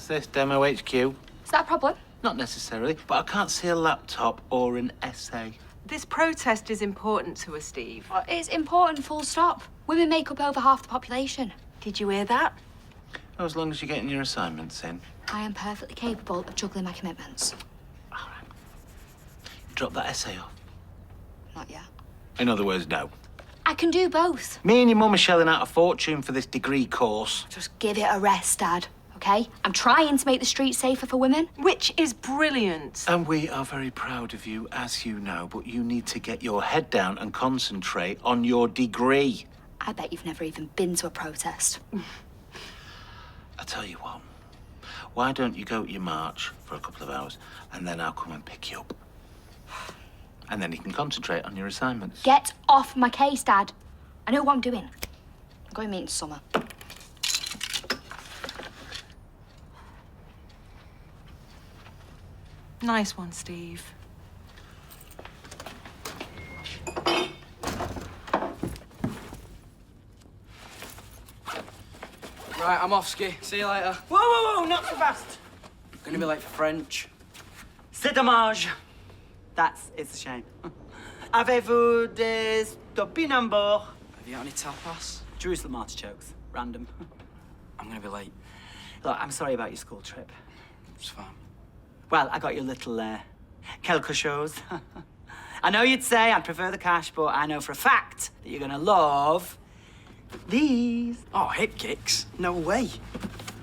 What's this, Demo HQ? Is that a problem? Not necessarily, but I can't see a laptop or an essay. This protest is important to us, Steve. Well, it's important, full stop. Women make up over half the population. Did you hear that? Oh, as long as you're getting your assignments in. I am perfectly capable of juggling my commitments. All right. Drop that essay off. Not yet. In other words, no. I can do both. Me and your mum are shelling out a fortune for this degree course. Just give it a rest, Dad, OK? I'm trying to make the streets safer for women. Which is brilliant. And we are very proud of you, as you know, but you need to get your head down and concentrate on your degree. I bet you've never even been to a protest. I tell you what, why don't you go to your march for a couple of hours, and then I'll come and pick you up. And then you can concentrate on your assignments. Get off my case, Dad. I know what I'm doing. I'm going meeting Summer. Nice one, Steve. Right, I'm off, Ski. See you later. Whoa, whoa, whoa, not so fast. Gonna be late for French. C'est dommage. It's a shame. Avez-vous des topinambur? Have you got any tapas? Jerusalem artichokes. Random. I'm gonna be late. Look, I'm sorry about your school trip. It's fine. Well, I got you a little, quelque chose. I know you'd say I'd prefer the cash, but I know for a fact that you're gonna love these. Oh, hip kicks? No way.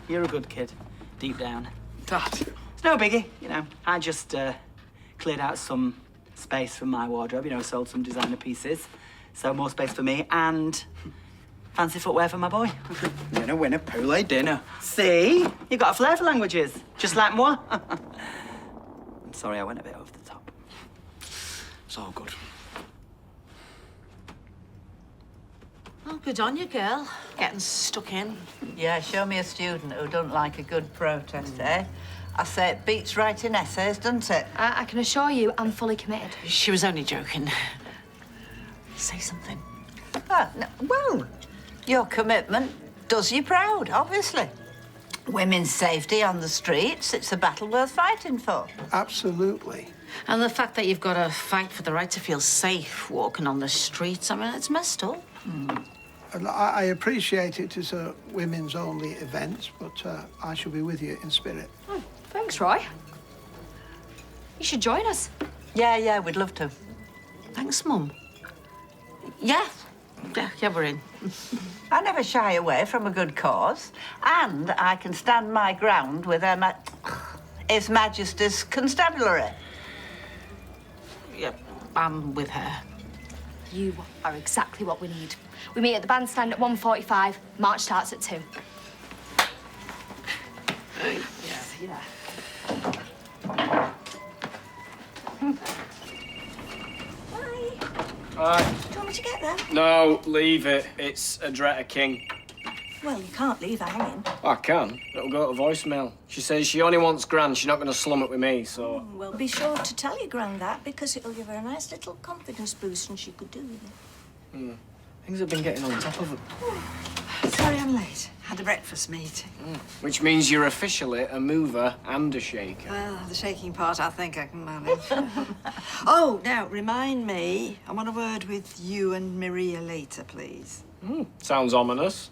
You're a good kid, deep down. Dad. It's no biggie, you know. I just cleared out some space from my wardrobe, you know, sold some designer pieces. So more space for me and fancy footwear for my boy. Winner, poulet dinner. See? You got a flair for languages, just like moi. I'm sorry I went a bit over the top. It's all good. Oh, good on you, girl. Getting stuck in. Yeah, show me a student who don't like a good protest, eh? I say it beats writing essays, doesn't it? I can assure you I'm fully committed. She was only joking. Say something. Ah, no, well, your commitment does you proud, obviously. Women's safety on the streets, it's a battle worth fighting for. Absolutely. And the fact that you've got to fight for the right to feel safe walking on the streets, I mean, it's messed up. And I appreciate it as a women's-only event, but I shall be with you in spirit. Oh, thanks, Roy. You should join us. Yeah, we'd love to. Thanks, Mum. Yeah, we're in. I never shy away from a good cause, and I can stand my ground with His Majesty's Constabulary. Yeah, I'm with her. You are exactly what we need. We meet at the bandstand at 1:45. March starts at 2. Yeah. Alright. Do you want me to get them? No, leave it. It's a Dretta King. Well, you can't leave her hanging. I can. It'll go to voicemail. She says she only wants Gran. She's not going to slum it with me, so... Well, be sure to tell your Gran that, because it'll give her a nice little confidence boost and she could do with it. Things have been getting on top of her. Sorry I'm late. Had a breakfast meeting. Which means you're officially a mover and a shaker. Well, the shaking part I think I can manage. Oh, now, remind me, I want a word with you and Maria later, please. Sounds ominous.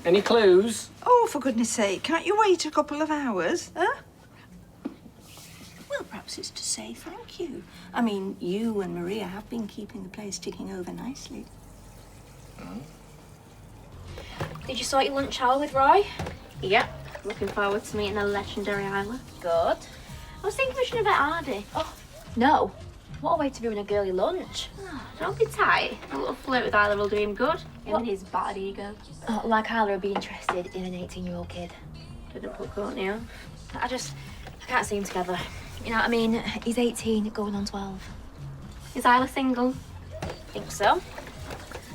Any clues? Oh, for goodness sake, can't you wait a couple of hours, huh? Well, perhaps it's to say thank you. I mean, you and Maria have been keeping the place ticking over nicely. Did you sort your lunch hour with Roy? Yep. Looking forward to meeting the legendary Isla. Good. I was thinking we should invite Hardy. Oh, no. What a way to ruin a girly lunch. Oh, don't be tight. A little flirt with Isla will do him good. Him and his bad ego. Oh, like Isla would be interested in an 18-year-old kid. Didn't put Courtney off. I can't see them together. You know what I mean? He's 18, going on 12. Is Isla single? Think so.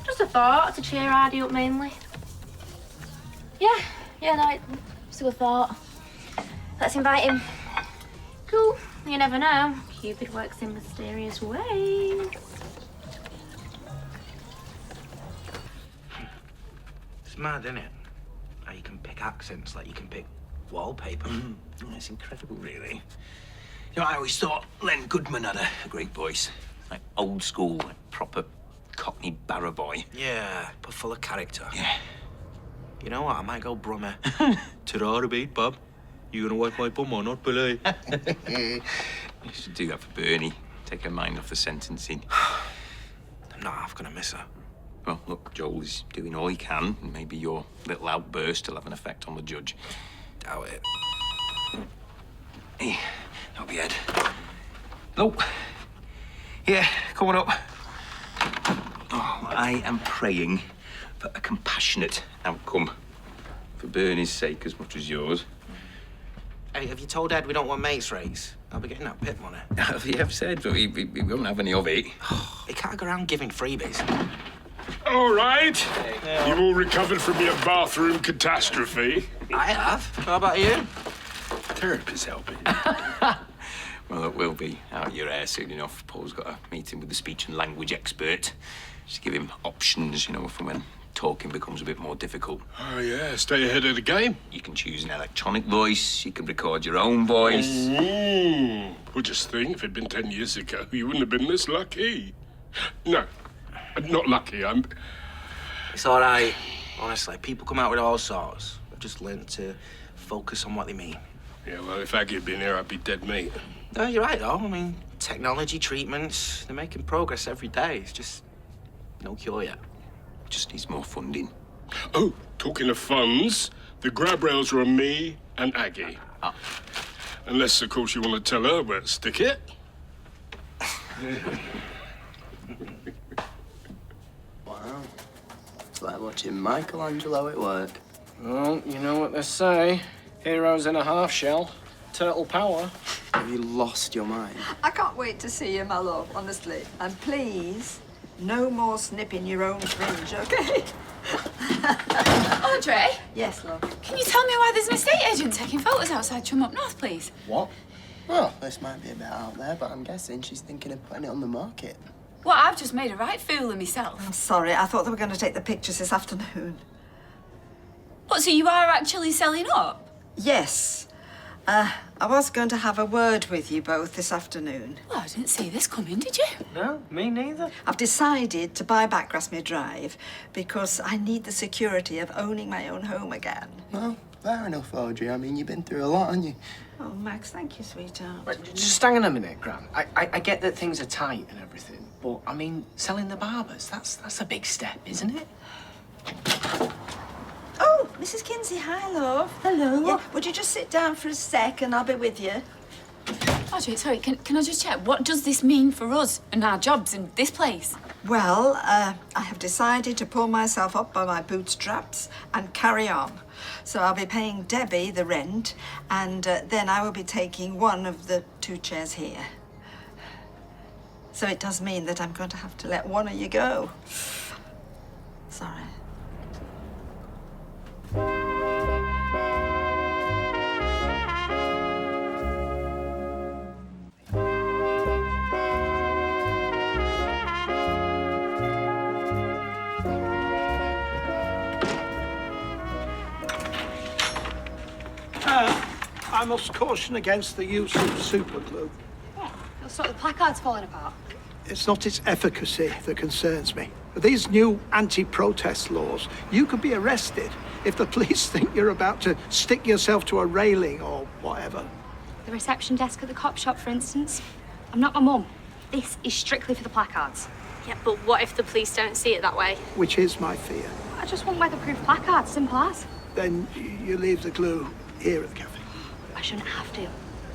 Just a thought to cheer Hardy up mainly. Yeah, no, it's a good thought. Let's invite him. Cool. You never know. Cupid works in mysterious ways. It's mad, isn't it? How you can pick accents like you can pick wallpaper. It's incredible, really. You know, I always thought Len Goodman had a great voice. Like old school, like proper Cockney barra boy. Yeah, but full of character. Yeah. You know what? I might go Brummer. Ta-ra, beat, Bob. You gonna wipe my bum or not, Billy? You should do that for Bernie. Take her mind off the sentencing. I'm not half gonna miss her. Well, look, Joel is doing all he can, and maybe your little outburst will have an effect on the judge. Doubt it. Hey, that'll be Ed. No. Yeah, coming up. Oh, I am praying for a compassionate outcome. For Bernie's sake as much as yours. Hey, have you told Ed we don't want mates rates? I'll be getting that pip money. You have said, but we won't have any of it. He can't go around giving freebies. All right. You've all recovered from your bathroom catastrophe. I have. How about you? Therapy's helping. Well, it will be out your hair soon enough. Paul's got a meeting with the speech and language expert. Just give him options, you know, for when talking becomes a bit more difficult. Oh, yeah, stay ahead of the game. You can choose an electronic voice, you can record your own voice. Well, just think, if it'd been 10 years ago, you wouldn't have been this lucky. No, not lucky, It's all right. Honestly, people come out with all sorts. I've just learned to focus on what they mean. Yeah, well, if Aggie had been here, I'd be dead meat. No, you're right, though. I mean, technology, treatments, they're making progress every day. It's just no cure yet. Just needs more funding. Oh, talking of funds, the grab rails are on me and Aggie. Unless, of course, you want to tell her where to stick it. Wow. It's like watching Michelangelo at work. Well, you know what they say. Heroes in a half shell. Turtle power. Have you lost your mind? I can't wait to see you, my love, honestly. And please, no more snipping your own fringe, OK? Audrey? Yes, love. Can you tell me why there's an estate agent taking photos outside Chum Up North, please? What? Well, this might be a bit out there, but I'm guessing she's thinking of putting it on the market. Well, I've just made a right fool of myself. I'm sorry, I thought they were going to take the pictures this afternoon. What, so you are actually selling up? Yes. I was going to have a word with you both this afternoon. Well, I didn't see this coming, did you? No, me neither. I've decided to buy back Grasmere Drive because I need the security of owning my own home again. Well, fair enough, Audrey. I mean, you've been through a lot, haven't you? Oh, Max, thank you, sweetheart. Right, just hang on a minute, Gran. I get that things are tight and everything, but, I mean, selling the barbers, that's a big step, isn't it? Oh, Mrs. Kinsey, hi, love. Hello. Yeah, would you just sit down for a sec and I'll be with you? Audrey, sorry, can I just check? What does this mean for us and our jobs in this place? Well, I have decided to pull myself up by my bootstraps and carry on. So I'll be paying Debbie the rent, and then I will be taking one of the 2 chairs here. So it does mean that I'm going to have to let one of you go. Sorry. I must caution against the use of super glue. Looks like the placard's falling apart. It's not its efficacy that concerns me. With these new anti-protest laws, you could be arrested if the police think you're about to stick yourself to a railing or whatever. The reception desk at the cop shop, for instance. I'm not my mum. This is strictly for the placards. Yeah, but what if the police don't see it that way? Which is my fear. I just want weatherproof placards, simple as. Then you leave the glue here at the cafe. I shouldn't have to.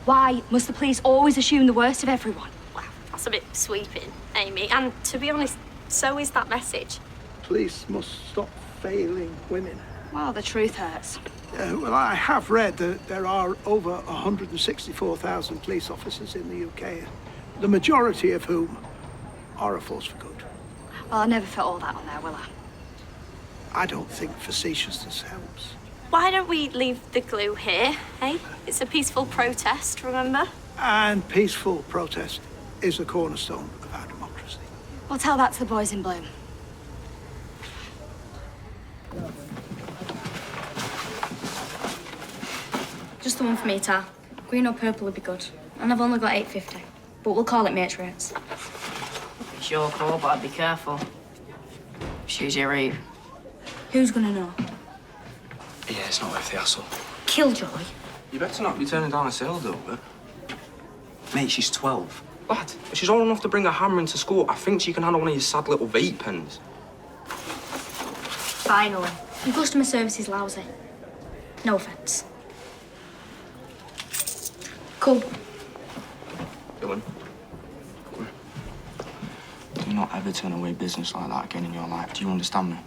Why must the police always assume the worst of everyone? Wow, that's a bit sweeping, Amy. And to be honest, so is that message. Police must stop failing women. Well, the truth hurts. Well, I have read that there are over 164,000 police officers in the UK, the majority of whom are a force for good. Well, I'll never fit all that on there, will I? I don't think facetiousness helps. Why don't we leave the glue here, eh? It's a peaceful protest, remember? And peaceful protest is the cornerstone of our democracy. We'll tell that to the boys in blue. Just the one for me, Tar. Green or purple would be good. And I've only got 8.50. But we'll call it mates rates. It's your call, but I'd be careful. She's your Eve. Who's gonna know? Yeah, it's not worth the hassle. Killjoy. You better not be turning down a sale, though, but... Mate, she's 12. Lad, if she's old enough to bring a hammer into school, I think she can handle one of your sad little vape pens. Finally. Your customer service is lousy. No offence. Cool. Go in. Do not ever turn away business like that again in your life. Do you understand me?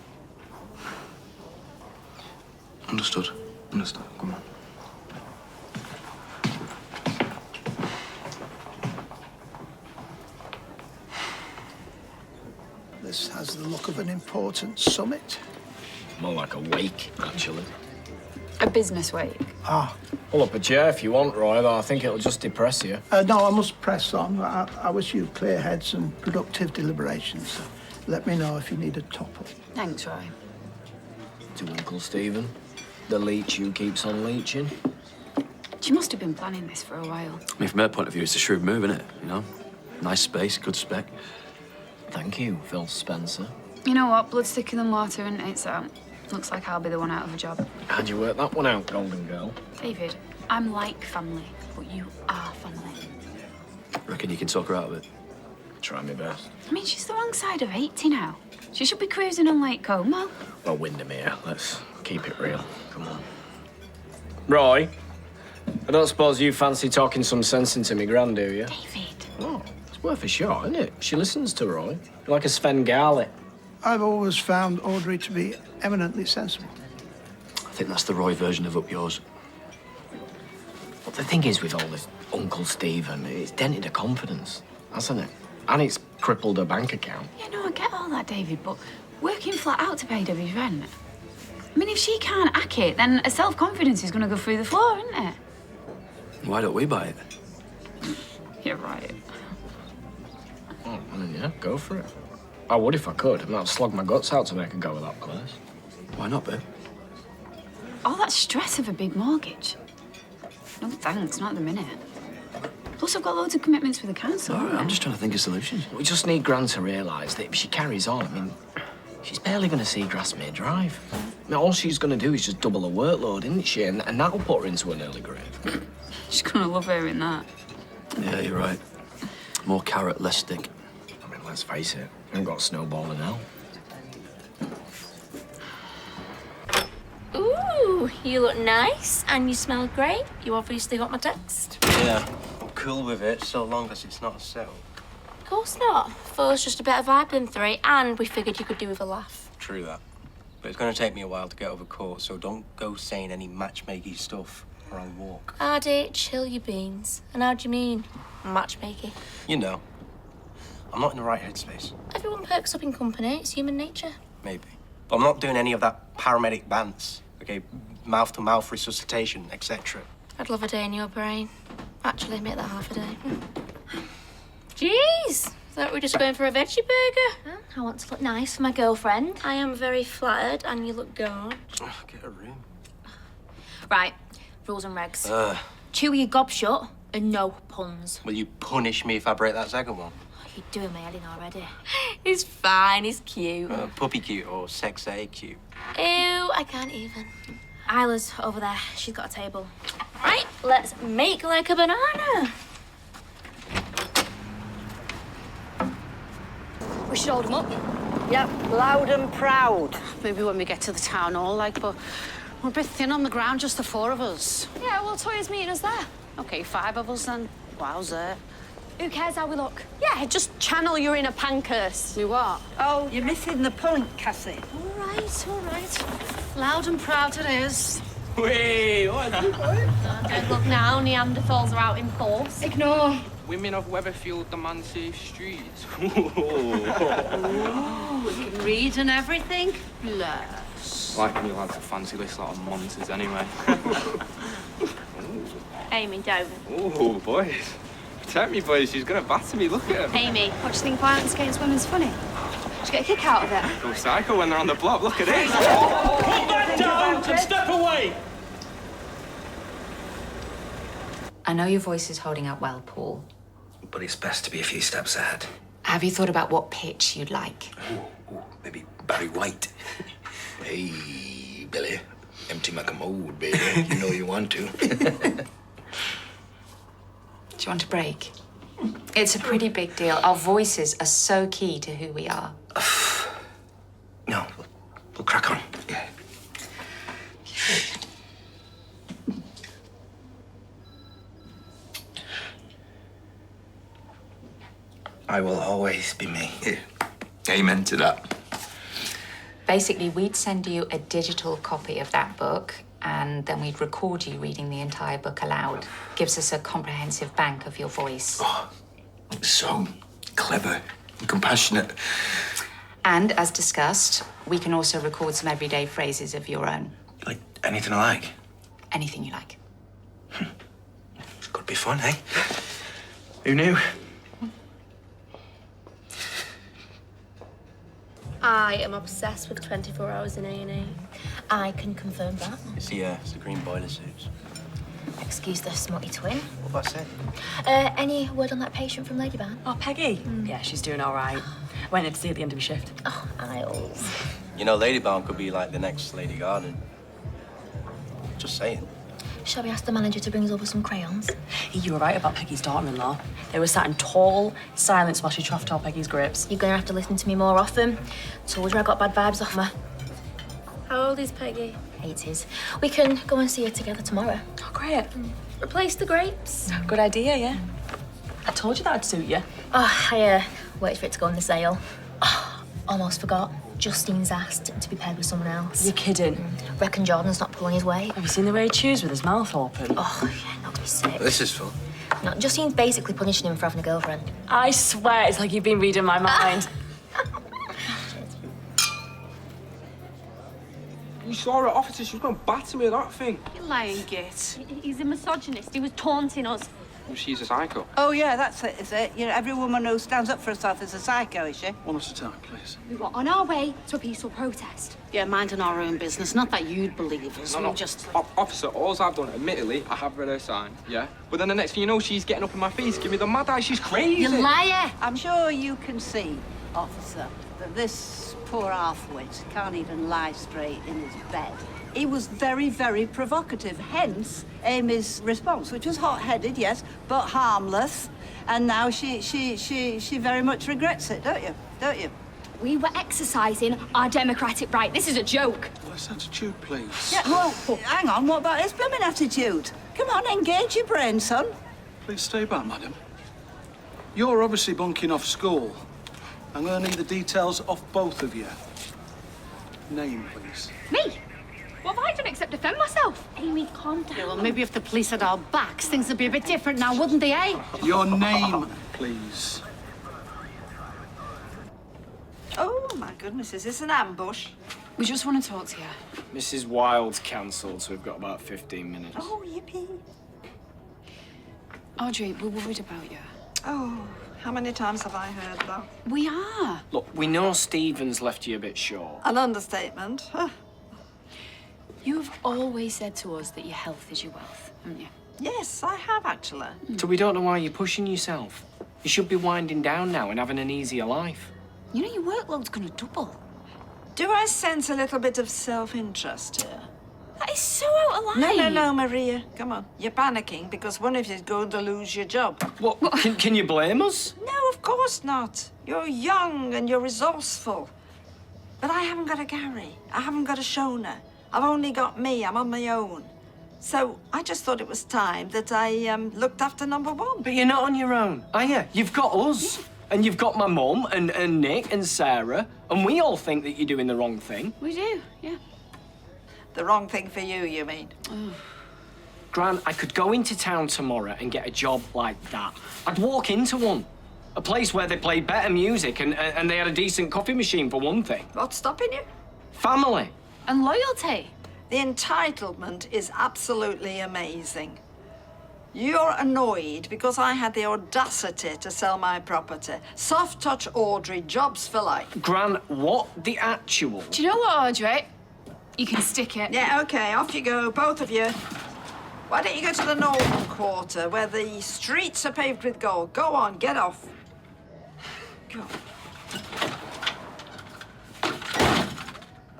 Understood. Understood. Come on. This has the look of an important summit. More like a wake, actually. A business wake. Ah. Pull up a chair if you want, Roy, though I think it'll just depress you. No, I must press on. I wish you clear heads and productive deliberations. Let me know if you need a top-up. Thanks, Roy. To Uncle Stephen. The leech who keeps on leeching. She must have been planning this for a while. I mean, from her point of view, it's a shrewd move, isn't it? You know? Nice space, good spec. Thank you, Phil Spencer. You know what? Blood's thicker than water, and it's looks like I'll be the one out of a job. How'd you work that one out, Golden Girl? David, I'm like family, but you are family. Reckon you can talk her out of it? Try my best. I mean, she's the wrong side of 80 now. She should be cruising on Lake Como. Well, Windermere, let's keep it real. Come on. Roy, I don't suppose you fancy talking some sense into me gran, do you? David. Oh, it's worth a shot, isn't it? She listens to Roy. Like a Svengali. I've always found Audrey to be eminently sensible. I think that's the Roy version of Up Yours. But the thing is with all this Uncle Stephen, it's dented her confidence, hasn't it? And it's crippled her bank account. Yeah, no, I get all that, David, but working flat out to pay Debbie's rent. I mean, if she can't hack it, then her self-confidence is going to go through the floor, isn't it? Why don't we buy it? You're right. Oh, I mean, yeah, go for it. I would if I could. I mean, I'd slog my guts out to make a go of that place. Why not, babe? All that stress of a big mortgage. No thanks, not at the minute. Plus, I've got loads of commitments with the council. All right, I'm just trying to think of solutions. We just need Gran to realise that if she carries on, I mean, she's barely going to see Grasmere Drive. I mean, all she's going to do is just double her workload, isn't she? And that'll put her into an early grave. She's going to love hearing that. Yeah, you're right. More carrot, less stick. I mean, let's face it, I haven't got a snowball in hell. Ooh, you look nice and you smell great. You obviously got my text. Yeah, I'm cool with it, so long as it's not a sell. Of course not. Four's just a better vibe than 3, and we figured you could do with a laugh. True that. But it's going to take me a while to get over court, so don't go saying any matchmaking stuff or I'll walk. Ardy, chill your beans. And how do you mean, matchmaking? You know, I'm not in the right headspace. Everyone perks up in company. It's human nature. Maybe. But I'm not doing any of that paramedic bants, okay? Mouth-to-mouth resuscitation, etc. I'd love a day in your brain. Actually, make that half a day. Jeez! Thought we were just going for a veggie burger. Well, I want to look nice for my girlfriend. I am very flattered, and you look gorgeous. Get a room. Right, rules and regs. Chew your gob shut and no puns. Will you punish me if I break that second one? You're doing my head in already. He's fine, he's cute. Puppy cute or sexy cute? Ew, I can't even. Isla's over there. She's got a table. Right, let's make like a banana. We should hold them up. Yep, loud and proud. Maybe when we get to the town hall, like, but we're a bit thin on the ground, just the 4 of us. Yeah, well, Toya's meeting us there. Okay, 5 of us then. Wowzer. Who cares how we look? Yeah, just channel your inner Pankhurst. You what? Oh, you're missing the point, Cassie. All right. Loud and proud it is. Wait, what are you doing? Don't look now, Neanderthals are out in force. Ignore. Women of Weatherfield demand safe streets. Ooh, you can read and everything. Bless. Like when you like a fancy list lot of monsters anyway. Amy, don't. Oh, boys. Protect me, boys. She's going to batter me. Look at her. Amy, what do you think violence against women's funny? Did you get a kick out of it? Go psycho when they're on the block. Look at this. Put that down and step away. I know your voice is holding up well, Paul. But it's best to be a few steps ahead. Have you thought about what pitch you'd like? Maybe Barry White. Hey, Billy. Empty my commode, baby. You know you want to. Do you want a break? It's a pretty big deal. Our voices are so key to who we are. No, we'll crack on. Yeah. I will always be me. Yeah. Amen to that. Basically, we'd send you a digital copy of that book, and then we'd record you reading the entire book aloud. Gives us a comprehensive bank of your voice. Oh, so clever and compassionate. And as discussed, we can also record some everyday phrases of your own. Like anything I like. Anything you like. Could be fun, eh? Who knew? I am obsessed with 24 hours in A&E. I can confirm that. It's the green boiler suits. Excuse the smutty twin. What about it? Any word on that patient from Ladyban? Oh, Peggy? Yeah, she's doing all right. Went in to see at the end of your shift. Oh, Isles. You know, Ladybound could be like the next Lady Garden. Just saying. Shall we ask the manager to bring us over some crayons? You were right about Peggy's daughter-in-law. They were sat in tall silence while she troughed all Peggy's grapes. You're going to have to listen to me more often. Told you I got bad vibes off her. How old is Peggy? 80s. We can go and see her together tomorrow. Oh, great. Replace the grapes. Good idea, yeah. I told you that'd suit you. Oh, I waited for it to go on the sale. Oh, almost forgot. Justine's asked to be paired with someone else. You're kidding. Reckon Jordan's not pulling his weight. Have you seen the way he chews with his mouth open? Oh, yeah, knocked me sick. This is fun. No, Justine's basically punishing him for having a girlfriend. I swear it's like you've been reading my mind. You saw her, officer. She was going to batter me with that thing. You lying git. He's a misogynist. He was taunting us. Well, she's a psycho. Oh, yeah, that's it, is it? You know, every woman who stands up for herself is a psycho, is she? One at a time, please. We were on our way to a peaceful protest. Yeah, minding our own business. Not that you'd believe us. No. We just... Officer, all I've done, admittedly, I have read her sign, yeah? But then the next thing you know, she's getting up in my face, give me the mad eye. She's crazy. You liar! I'm sure you can see, officer, that this poor half-wit can't even lie straight in his bed. He was very, very provocative, hence Amy's response, which was hot-headed, yes, but harmless. And now she very much regrets it, don't you? Don't you? We were exercising our democratic right. This is a joke. Less attitude, please. Yeah, well, hang on, what about his blooming attitude? Come on, engage your brain, son. Please stay back, madam. You're obviously bunking off school. I'm going to need the details off both of you. Name, please. Me? What have I done except defend myself? Amy, calm down. Yeah, well, maybe if the police had our backs, things would be a bit different now, wouldn't they, eh? Your name, please. Oh, my goodness, is this an ambush? We just want to talk to you. Mrs. Wilde's cancelled, so we've got about 15 minutes. Oh, yippee. Audrey, we're worried about you. Oh, how many times have I heard that? We are. Look, we know Stephen's left you a bit short. An understatement. Huh. You've always said to us that your health is your wealth, haven't you? Yes, I have, actually. So we don't know why you're pushing yourself. You should be winding down now and having an easier life. You know your workload's going to double. Do I sense a little bit of self-interest here? That is so out of line. No, Maria. Come on. You're panicking because one of you's going to lose your job. What? Can you blame us? No, of course not. You're young and you're resourceful. But I haven't got a Gary. I haven't got a Shona. I've only got me. I'm on my own. So I just thought it was time that I looked after number one. But you're not on your own, are you? You've got us. And you've got my mum and Nick and Sarah. And we all think that you're doing the wrong thing. We do, yeah. The wrong thing for you, you mean? Gran, I could go into town tomorrow and get a job like that. I'd walk into one. A place where they played better music and they had a decent coffee machine, for one thing. What's stopping you? Family. And loyalty. The entitlement is absolutely amazing. You're annoyed because I had the audacity to sell my property. Soft touch Audrey, jobs for life. Gran, what the actual? Do you know what, Audrey? You can stick it. Yeah, OK, off you go, both of you. Why don't you go to the northern quarter, where the streets are paved with gold? Go on, get off. Go.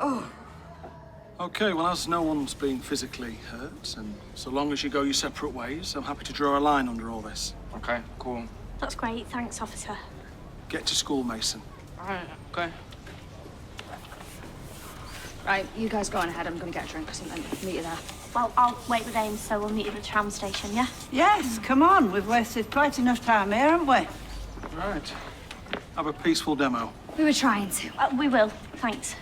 Oh. OK, well, as no one's been physically hurt, and so long as you go your separate ways, I'm happy to draw a line under all this. OK, cool. That's great. Thanks, officer. Get to school, Mason. All right, OK. Right, you guys go on ahead. I'm going to get a drink or something. Meet you there. Well, I'll wait with Ames, so we'll meet you at the tram station, yeah? Yes, come on. We've wasted quite enough time here, haven't we? Right. Have a peaceful demo. We were trying to. We will. Thanks.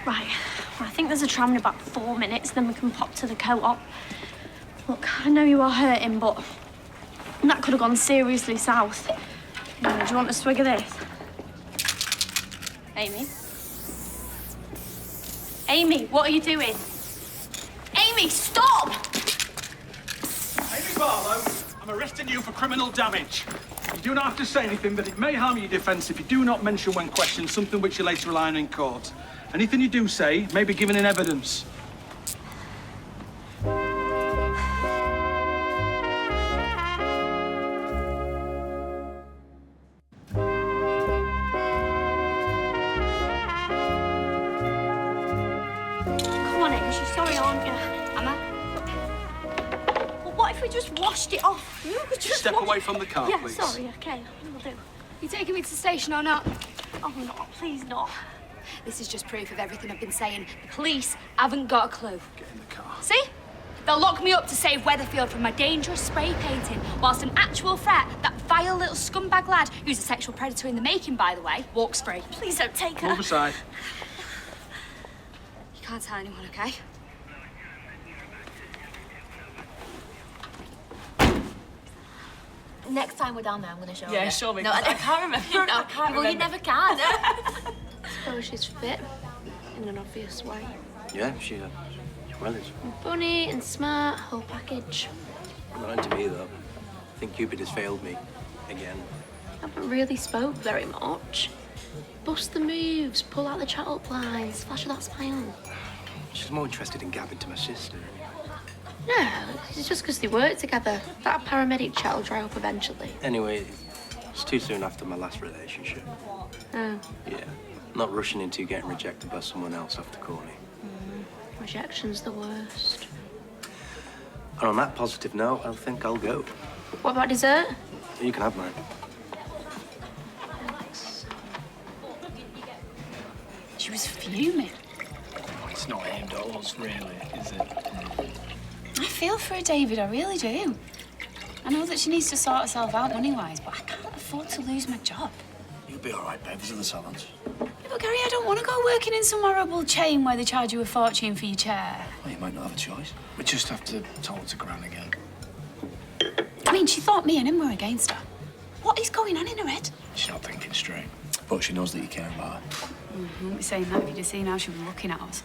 Right. I think there's a tram in about 4 minutes, then we can pop to the co-op. Look, I know you are hurting, but that could have gone seriously south. Do you want a swig of this? Amy? Amy, what are you doing? Amy, stop! Amy Barlow, I'm arresting you for criminal damage. You do not have to say anything, but it may harm your defence if you do not mention when questioned something which you later rely on in court. Anything you do say may be given in evidence. Sorry, aren't you? Am I? Well, what if we just washed it off? You could just Step away from the car, yeah, please. Sorry, okay, we'll do. You taking me to the station or not? Oh, no, please not. This is just proof of everything I've been saying. The police haven't got a clue. Get in the car. See? They'll lock me up to save Weatherfield from my dangerous spray painting, whilst an actual threat, that vile little scumbag lad, who's a sexual predator in the making, by the way, walks free. Please don't take her. Move aside. You can't tell anyone, okay? Next time we're down there, I'm going to show her. Yeah, show me. No, I can't remember. No, No, I can't well, you remember. never can. Suppose she's fit in an obvious way. Yeah, she well is. Funny and smart, whole package. Not into me, though. I think Cupid has failed me. Again. Haven't really spoke very much. Bust the moves, pull out the chat-up lines, flash of that smile. She's more interested in gabbing to my sister. No, it's just because they work together. That paramedic chat will dry up eventually. Anyway, it's too soon after my last relationship. Oh. Yeah. Not rushing into getting rejected by someone else after corny. Rejection's the worst. And on that positive note, I think I'll go. What about dessert? You can have mine. She was fuming. It's not aimed at us, really, is it? I feel for her, David, I really do. I know that she needs to sort herself out money-wise, but I can't afford to lose my job. You'll be all right, babe. These are the salons. Yeah, but Gary, I don't want to go working in some horrible chain where they charge you a fortune for your chair. Well, you might not have a choice. We just have to talk to Gran again. I mean, she thought me and him were against her. What is going on in her head? She's not thinking straight. But she knows that you care about her. You wouldn't be saying that if you'd have seen how she was looking at us.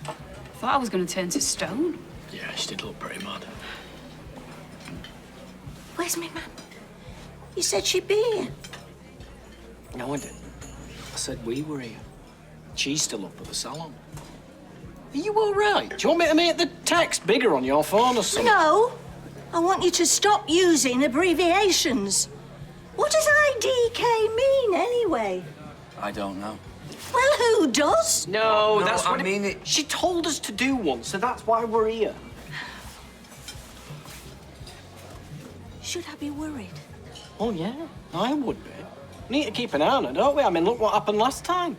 Thought I was going to turn to stone. Yeah, she did look pretty mad. Where's my man? You said she'd be here. No, I didn't. I said we were here. She's still up at the salon. Are you all right? Do you want me to make the text bigger on your phone or something? No. I want you to stop using abbreviations. What does IDK mean, anyway? I don't know. Well, who does? No, that's I what mean it. She told us to do one, so that's why we're here. Should I be worried? Oh, yeah, I would be. We need to keep an eye on her, don't we? I mean, look what happened last time.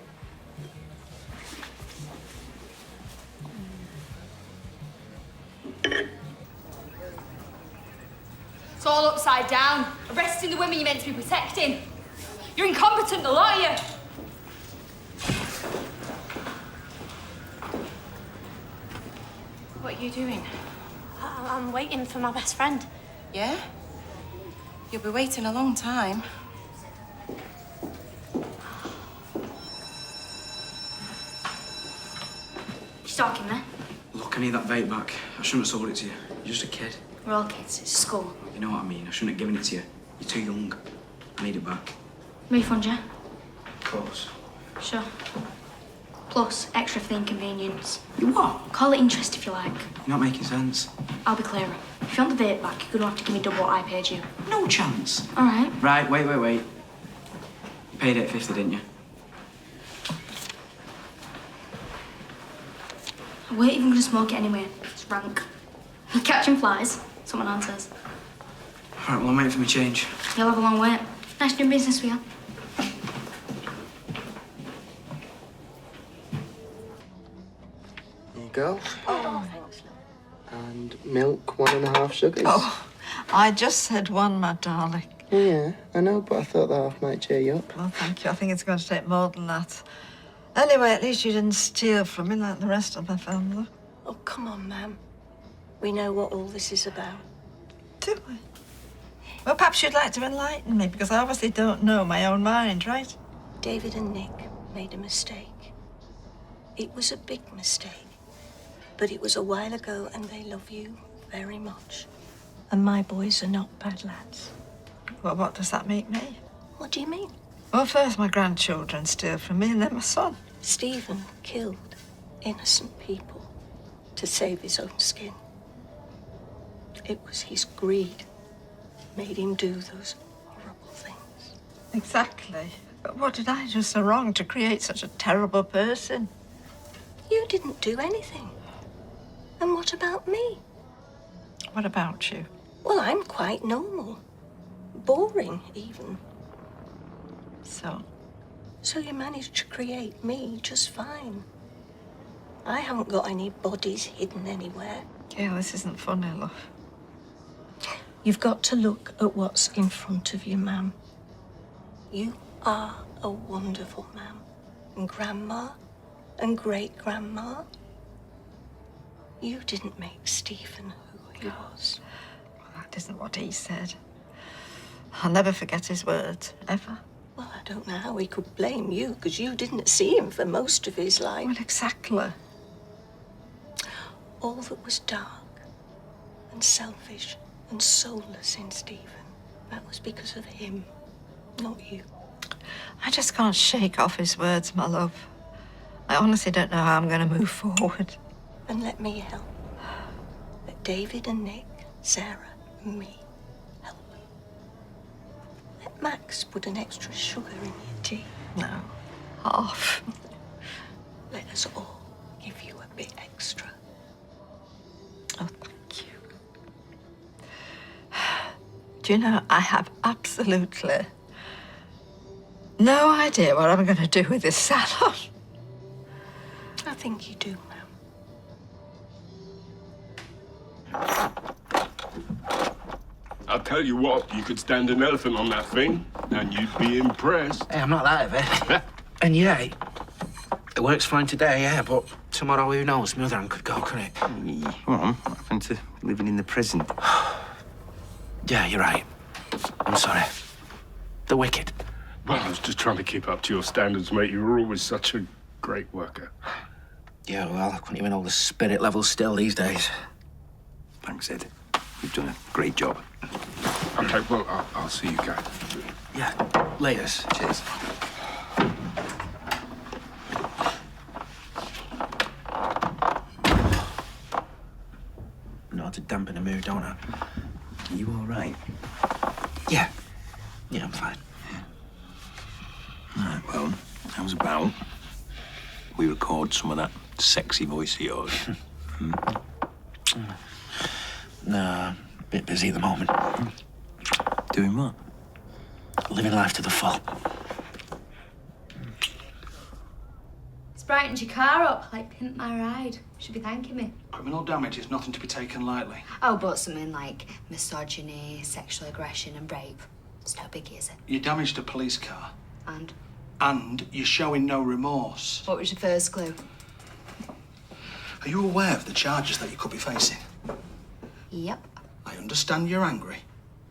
It's all upside down. Arresting the women you're meant to be protecting. You're incompetent, the lot of you. What are you doing? I'm waiting for my best friend. Yeah? You'll be waiting a long time. She's talking there. Look, I need that vape back. I shouldn't have sold it to you. You're just a kid. We're all kids. It's school. You know what I mean? I shouldn't have given it to you. You're too young. I need it back. Refund, yeah? Of course. Sure. Plus, extra for the inconvenience. You what? Call it interest if you like. You're not making sense. I'll be clearer. If you want the vape back, you're gonna have to give me double what I paid you. No chance. All right. Right, wait. You paid $8.50, didn't you? I weren't even gonna smoke it anyway. It's rank. You're catching flies, someone answers. All right, well, I'm waiting for my change. You'll have a long wait. Nice doing business with you. There you go. Oh, thanks. And milk, 1.5 sugars. Oh, I just said one, my darling. Yeah, I know, but I thought that half might cheer you up. Well, thank you. I think it's going to take more than that. Anyway, at least you didn't steal from me like the rest of my family. Oh, come on, ma'am. We know what all this is about. Do we? Well, perhaps you'd like to enlighten me, because I obviously don't know my own mind, right? David and Nick made a mistake. It was a big mistake. But it was a while ago, and they love you very much. And my boys are not bad lads. Well, what does that make me? What do you mean? Well, first my grandchildren steal from me, and then my son. Stephen killed innocent people to save his own skin. It was his greed made him do those horrible things. Exactly. But what did I do so wrong to create such a terrible person? You didn't do anything. And what about me? What about you? Well, I'm quite normal. Boring, even. So? So you managed to create me just fine. I haven't got any bodies hidden anywhere. Yeah, this isn't funny, love. You've got to look at what's in front of you, ma'am. You are a wonderful ma'am. And Grandma and great-grandma. You didn't make Stephen who he was. Well, that isn't what he said. I'll never forget his words, ever. Well, I don't know how he could blame you, because you didn't see him for most of his life. Well, exactly. All that was dark and selfish and soulless in Stephen, that was because of him, not you. I just can't shake off his words, my love. I honestly don't know how I'm going to move forward. And let me help. Let David and Nick, Sarah and me help. Let Max put an extra sugar in your tea. No, half. Let us all give you a bit extra. Oh, thank you. Do you know, I have absolutely no idea what I'm going to do with this salon. I think you do, I'll tell you what, you could stand an elephant on that thing, and you'd be impressed. Hey, I'm not that heavy. And yeah, it works fine today, yeah, but tomorrow, who knows? My other hand could go, couldn't it? Well, what happened to living in the present? Yeah, you're right. I'm sorry. The wicked. Well, I was just trying to keep up to your standards, mate. You were always such a great worker. Yeah, well, I couldn't even hold the spirit level still these days. Thanks, Ed. You've done a great job. Okay, well, I'll see you go. Yeah, laters. Cheers. I know how to dampen the mood, don't I? Are you all right? Yeah. Yeah, I'm fine. All right, well, how's about we record some of that sexy voice of yours? Nah, a bit busy at the moment. Doing what? Living life to the full. It's brightened your car up like Pimp My Ride. You should be thanking me. Criminal damage is nothing to be taken lightly. Oh, but something like misogyny, sexual aggression and rape. It's no biggie, is it? You damaged a police car. And? And you're showing no remorse. What was your first clue? Are you aware of the charges that you could be facing? Yep. I understand you're angry,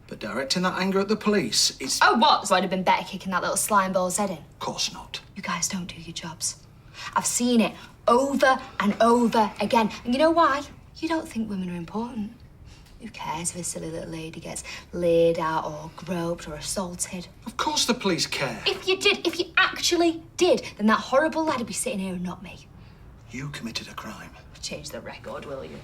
but directing that anger at the police is... Oh, what? So I'd have been better kicking that little slime ball's head in? Of course not. You guys don't do your jobs. I've seen it over and over again. And you know why? You don't think women are important. Who cares if a silly little lady gets laid out or groped or assaulted? Of course the police care. If you actually did, then that horrible lad would be sitting here and not me. You committed a crime. Change the record, will you?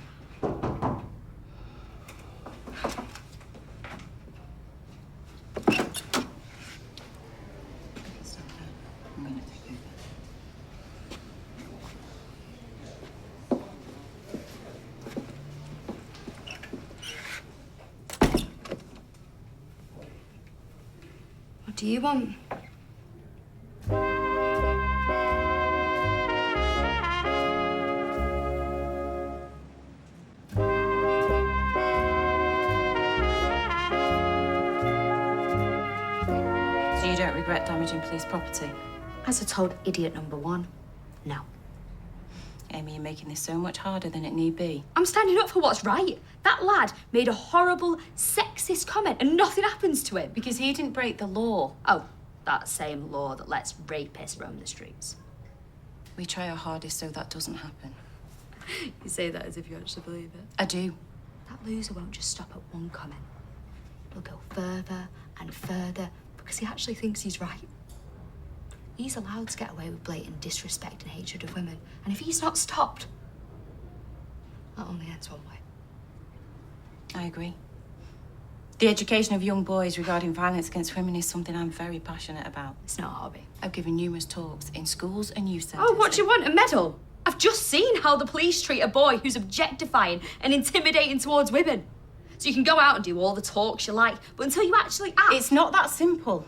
What do you want? So you don't regret damaging police property? As I told idiot number one, no. Amy, you're making this so much harder than it need be. I'm standing up for what's right. That lad made a horrible, sexist comment and nothing happens to him. Because he didn't break the law. Oh, that same law that lets rapists roam the streets. We try our hardest so that doesn't happen. You say that as if you actually believe it. I do. That loser won't just stop at one comment. He'll go further and further because he actually thinks he's right. He's allowed to get away with blatant disrespect and hatred of women. And if he's not stopped, that only ends one way. I agree. The education of young boys regarding violence against women is something I'm very passionate about. It's not a hobby. I've given numerous talks in schools and youth centres. Oh, what do you want, a medal? I've just seen how the police treat a boy who's objectifying and intimidating towards women. So you can go out and do all the talks you like, but until you actually act... It's not that simple.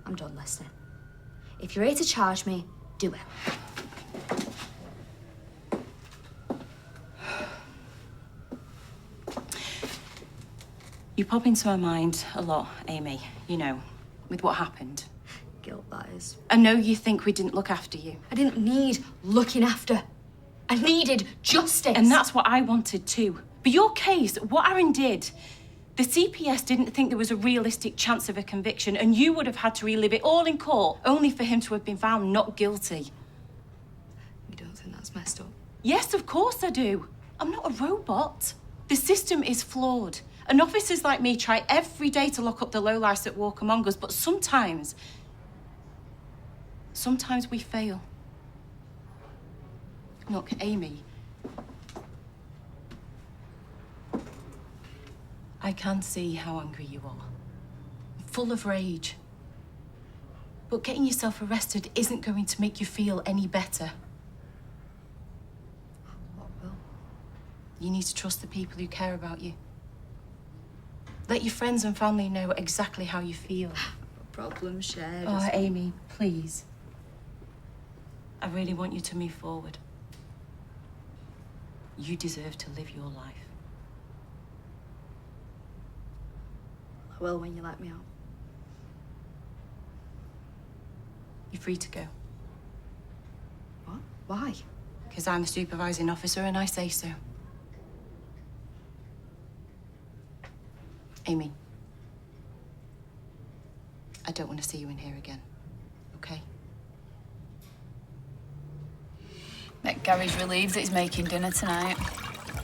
I'm done listening. If you're here to charge me, do it. You pop into my mind a lot, Amy, you know, with what happened. Guilt, that is. I know you think we didn't look after you. I didn't need looking after. I needed justice. And that's what I wanted too. But your case, what Aaron did, the CPS didn't think there was a realistic chance of a conviction, and you would have had to relive it all in court, only for him to have been found not guilty. You don't think that's messed up? Yes, of course I do. I'm not a robot. The system is flawed. And officers like me try every day to lock up the lowlifes that walk among us, but sometimes we fail. Look, Amy, I can see how angry you are. Full of rage. But getting yourself arrested isn't going to make you feel any better. What will? You need to trust the people who care about you. Let your friends and family know exactly how you feel. Problem shared. Oh, Amy, please. I really want you to move forward. You deserve to live your life. I will when you let me out. You're free to go. What? Why? Because I'm a supervising officer and I say so. Amy, I don't want to see you in here again, okay? Bet Gary's relieved that he's making dinner tonight.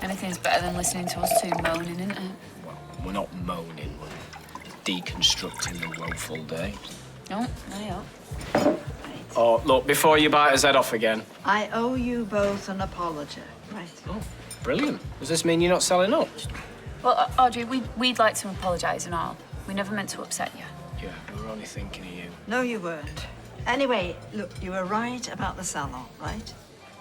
Anything's better than listening to us two moaning, isn't it? Well, we're not moaning, we're deconstructing the woeful day. Oh, no. Oh, look, before you bite his head off again. I owe you both an apology, right? Oh, brilliant. Does this mean you're not selling up? Well, Audrey, we'd like to apologise and all. We never meant to upset you. Yeah, we were only thinking of you. No, you weren't. Anyway, look, you were right about the salon, right?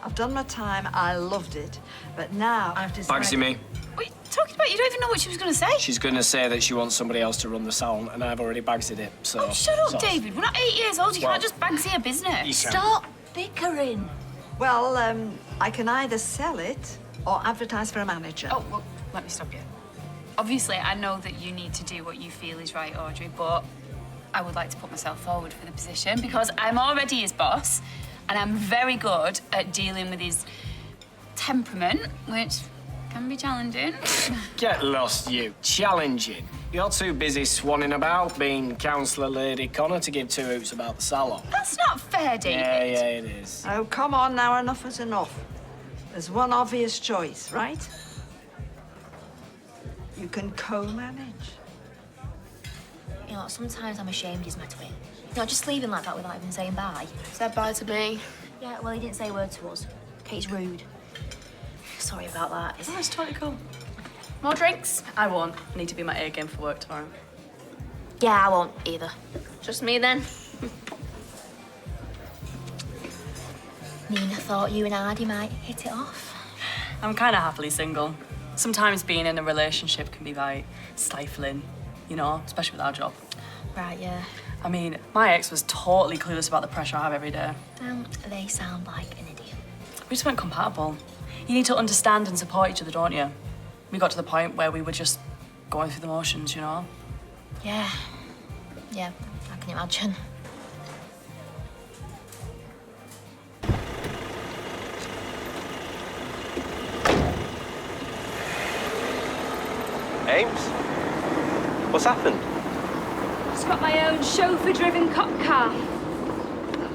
I've done my time, I loved it, but now I've decided... Bagsy me. What are you talking about? You don't even know what she was going to say. She's going to say that she wants somebody else to run the salon, and I've already Bagsied it, so... Oh, shut up, David. We're not 8 years old. You can't just Bagsy a business. Stop bickering. Well, I can either sell it or advertise for a manager. Oh, well, let me stop you. Obviously, I know that you need to do what you feel is right, Audrey, but I would like to put myself forward for the position because I'm already his boss and I'm very good at dealing with his temperament, which can be challenging. Get lost, you. Challenging. You're too busy swanning about being Councillor Lady Connor to give two hoots about the salon. That's not fair, David. Yeah, it is. Oh, come on now, enough is enough. There's one obvious choice, right? You can co-manage. You know, sometimes I'm ashamed he's my twin. You know, just leaving like that without even saying bye. Said bye to me. Yeah, well, he didn't say a word to us. Kate's rude. Sorry about that. Oh, it's totally cool. More drinks? I won't. I need to be my A game for work tomorrow. Yeah, I won't either. Just me then. Nina thought you and Ardy might hit it off. I'm kind of happily single. Sometimes being in a relationship can be like stifling, you know, especially with our job. Right, yeah. I mean, my ex was totally clueless about the pressure I have every day. Don't they sound like an idiot? We just weren't compatible. You need to understand and support each other, don't you? We got to the point where we were just going through the motions, you know? Yeah. Yeah, I can imagine. Ames? What's happened? Just got my own chauffeur-driven cop car.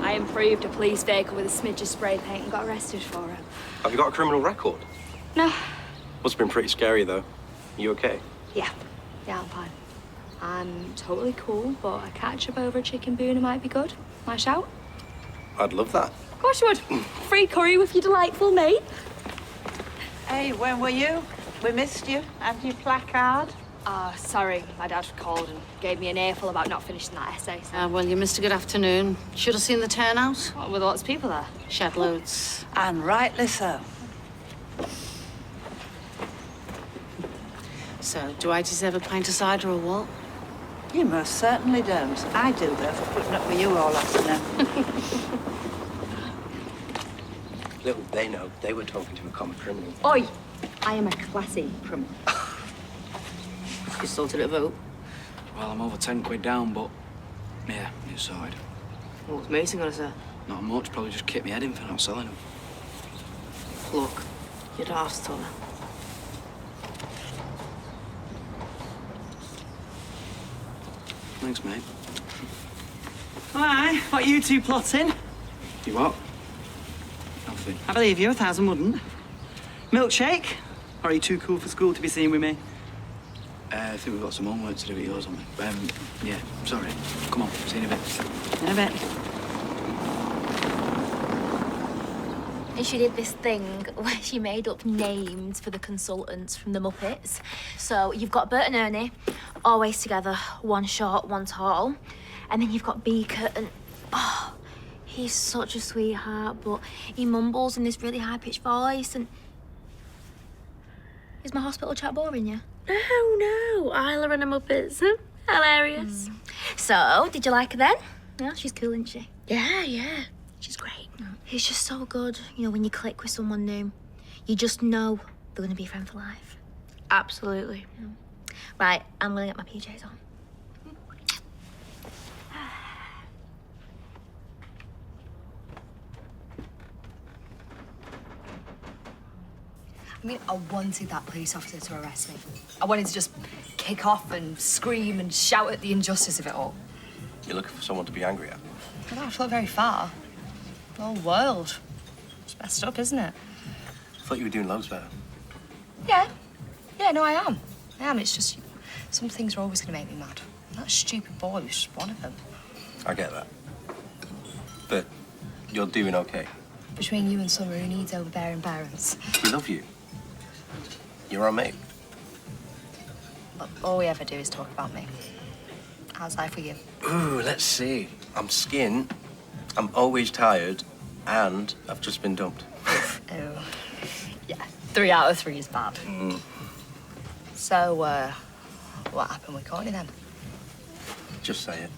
I improved a police vehicle with a smidge of spray paint and got arrested for it. Have you got a criminal record? No. Must have been pretty scary, though. You okay? Yeah. Yeah, I'm fine. I'm totally cool, but a catch-up over a chicken booner might be good. My shout? I'd love that. Of course you would. Free curry with your delightful mate. Hey, where were you? We missed you. Have your placard? Sorry. My dad called and gave me an earful about not finishing that essay. So. Well, you missed a good afternoon. Should have seen the turnout. What, with lots of people there? Shed loads. And rightly so. So, do I deserve a pint of cider or what? You most certainly don't. I do, though, for putting up with you all afternoon. Little they know, they were talking to a common criminal. Oi! I am a classy criminal. You sorted a vote. Well, I'm over 10 quid down, but yeah, it's sorted. What's Mason gonna say? Not much, probably just kick me head in for not selling them. Look, you don't have to tell her. Thanks, mate. Why? What are you two plotting? You what? Nothing. I believe you, 1,000 wouldn't. Milkshake? Or are you too cool for school to be seen with me? I think we've got some homework to do at yours, haven't we? Yeah, sorry. Come on, see you in a bit. In a bit. And she did this thing where she made up names for the consultants from the Muppets. So you've got Bert and Ernie, always together, one short, one tall. And then you've got Beaker and, oh, he's such a sweetheart, but he mumbles in this really high-pitched voice and... Is my hospital chat boring you? Oh, no. Isla and the Muppets. Hilarious. So, did you like her then? Yeah, she's cool, isn't she? Yeah, yeah. She's great. He's just so good. You know, when you click with someone new, you just know they're going to be a friend for life. Absolutely. Right, I'm going to get my PJs on. I mean, I wanted that police officer to arrest me. I wanted to just kick off and scream and shout at the injustice of it all. You're looking for someone to be angry at? I don't have to look very far. The whole world. It's messed up, isn't it? I thought you were doing loads better. Yeah. Yeah, no, I am. I am. It's just some things are always going to make me mad. That stupid boy was just one of them. I get that. But you're doing okay. Between you and Summer, who needs overbearing parents? We love you. You're our mate. Look, all we ever do is talk about me. How's life with you? Ooh, let's see. I'm skinned, I'm always tired, and I've just been dumped. Oh, yeah. 3 out of 3 is bad. So, what happened with Courtney then? Just say it.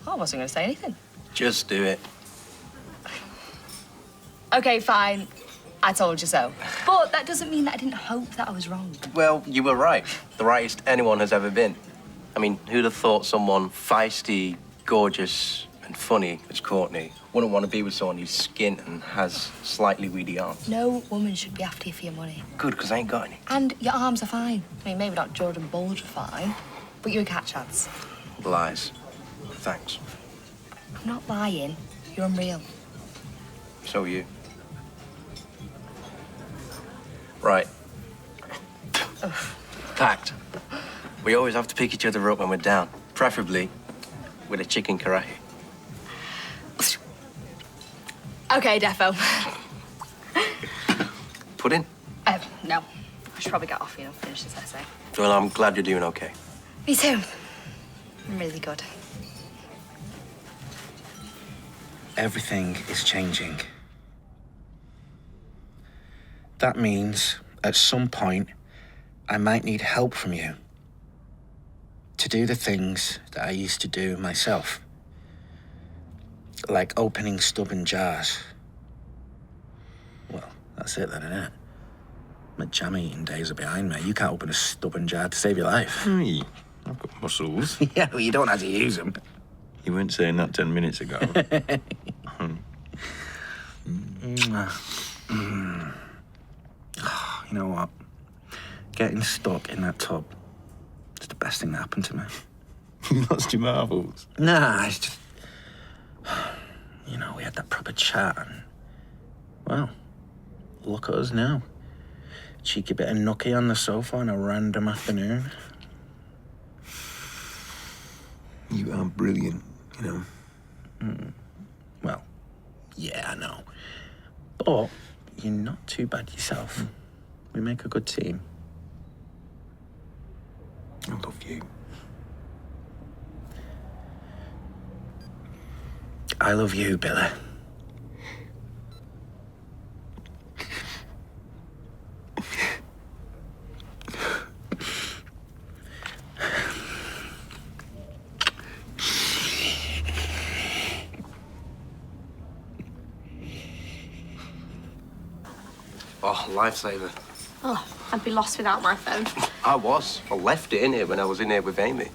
Oh, I wasn't going to say anything. Just do it. Okay, fine. I told you so. But that doesn't mean that I didn't hope that I was wrong. Well, you were right. The rightest anyone has ever been. I mean, who'd have thought someone feisty, gorgeous, and funny as Courtney wouldn't want to be with someone who's skint and has slightly weedy arms? No woman should be after you for your money. Good, because I ain't got any. And your arms are fine. I mean, maybe not Jordan Bulger fine, but you're a cat chance. Lies. Thanks. I'm not lying. You're unreal. So are you. Right. Packed. We always have to pick each other up when we're down, preferably with a chicken karate. Okay, defo. Pudding? No. I should probably get off, finish this essay. Well, I'm glad you're doing okay. Me too. I'm really good. Everything is changing. That means, at some point, I might need help from you to do the things that I used to do myself. Like opening stubborn jars. Well, that's it then, innit? My jam eating days are behind me. You can't open a stubborn jar to save your life. Hey, I've got muscles. Yeah, well, you don't have to use them. You weren't saying that 10 minutes ago. You know what? Getting stuck in that tub is the best thing that happened to me. You lost your marbles? Nah, it's just... You know, we had that proper chat and... Well, look at us now. Cheeky bit of nookie on the sofa on a random afternoon. You are brilliant, you know. Well, yeah, I know. But you're not too bad yourself. We make a good team. I love you. I love you, Billy. Oh, lifesaver. Oh, I'd be lost without my phone. I was. I left it in here when I was in here with Amy.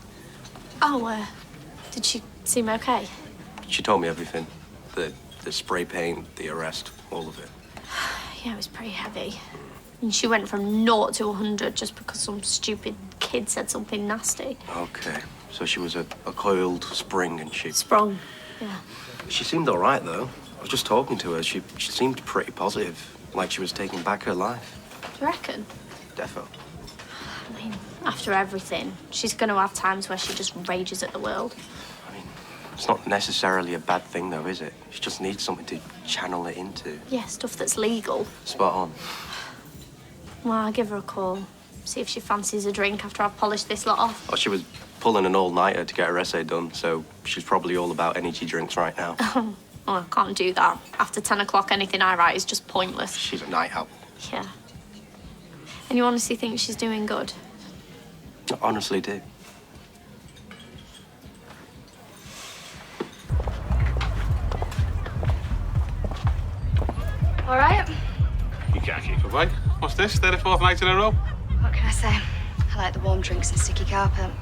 Oh, did she seem okay? She told me everything. The spray paint, the arrest, all of it. Yeah, it was pretty heavy. And she went from 0 to 100 just because some stupid kid said something nasty. Okay. So she was a coiled spring and she... Sprung, yeah. She seemed all right, though. I was just talking to her. She seemed pretty positive, like she was taking back her life. Do you reckon? Defo. I mean, after everything, she's going to have times where she just rages at the world. It's not necessarily a bad thing, though, is it? She just needs something to channel it into. Yeah, stuff that's legal. Spot on. Well, I'll give her a call, see if she fancies a drink after I've polished this lot off. Oh, she was pulling an all-nighter to get her essay done, so she's probably all about energy drinks right now. Oh, I can't do that. After 10 o'clock, anything I write is just pointless. She's a night owl. Yeah. And you honestly think she's doing good? I honestly do. All right. You can't keep away. What's this? 34th night in a row? What can I say? I like the warm drinks and sticky carpet.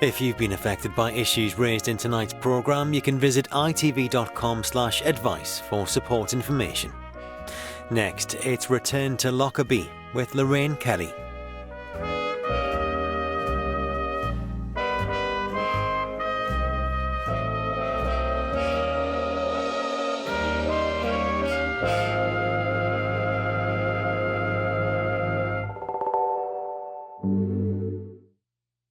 If you've been affected by issues raised in tonight's programme, you can visit itv.com/advice for support information. Next, it's Return to Lockerbie with Lorraine Kelly.